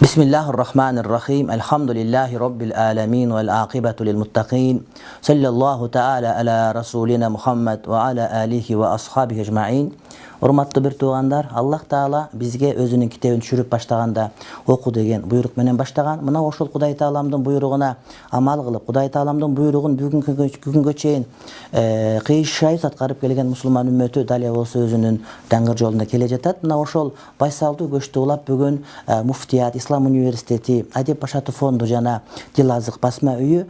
Bismillahirrahmanirrahim. Elhamdülillahi Rabbil alemin vel akibetu lil muttaqin. Sallallahu teala ala Rasulina Muhammed ve ala alihi ve ashabihi ecma'in. Урматтуу бир туугандар, Аллах Таала бизге өзүнүн китебин түшүрүп баштаганда оку деген буйрук менен баштаган. Мына ошол Кудай Тааламдын буйругуна амал кылып, Кудай Тааламдын буйругун бүгүнгө чейин кыйшайып аткарып келген мусулман үммөтү дал болсо өзүнүн даңгыр жолунда келе жатат. Мына ошол байсалдуу көчтү улап бүгүн Муфтият, Ислам университети, Адеп Башатов фонду жана Дил Азык басма үйү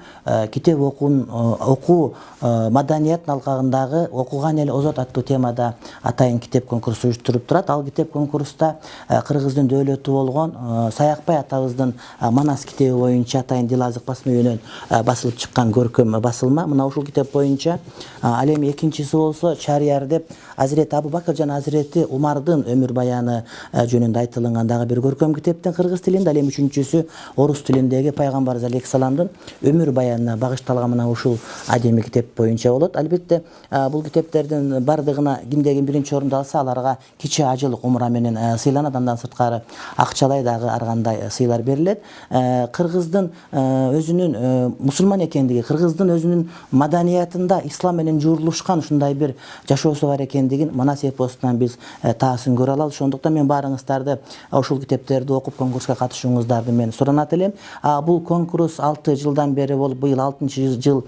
китеп окуу маданият алкагындагы окуган эл озот аттуу темада атайын китеп конкурсу уюштуруп турат. Ал китеп конкурста Кыргыздын дөөлөтү болгон Саякбай атабыздын Манас китеби боюнча атайын Дил Азык басма үйүнөн басылып чыккан көркөм басылма. Мына ушул китеп боюнча ал эми экинчиси болсо Шарияр деп Азирети Абу Бакыр жана Азирети Умардын өмүр баяны жөнүндө айтылган дагы бир көркөм китептин кыргыз тилинде, ал эми үчүнчүсү орус тилиндеги Пайгамбарыбыз алейхисаламдын өмүр баянына багышталган мына ушул адеми китеп боюнча болот. Албетте бул китептердин бардыгына кимде ким биринчи орунду алса, аларга кичи ажылык умра менен сыйланат, андан сырткары акчалай дагы ар кандай сыйлар берилет. Кыргыздын өзүнүн мусулман экендиги, кыргыздын өзүнүн маданиятында ислам менен жуурулушкан ушундай бир жашоосу бар экендигин Манас эпосунан биз таасын көрө алабыз. Ошондуктан мен баарыңыздарды ушул китептерди окуп конкурска катышууңуздарды мен суранат элем. Бул конкурс 6 жылдан бери болуп, быйыл 6-жыл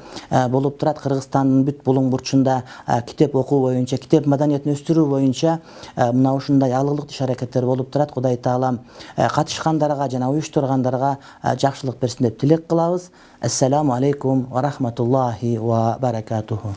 болуп турат. Кыргызстандын бүт булуң бурчунда китеп окуу боюнча, китеп маданиятын өстүрүү боюнча мына ушундай алгылык иш-аракеттер болуп турат. Кудай Таалам катышкандарга жана уюштургандарга жакшылык берсин деп тилек кылабыз. Ассаламу алейкум ва рахматуллахи ва баракатуху.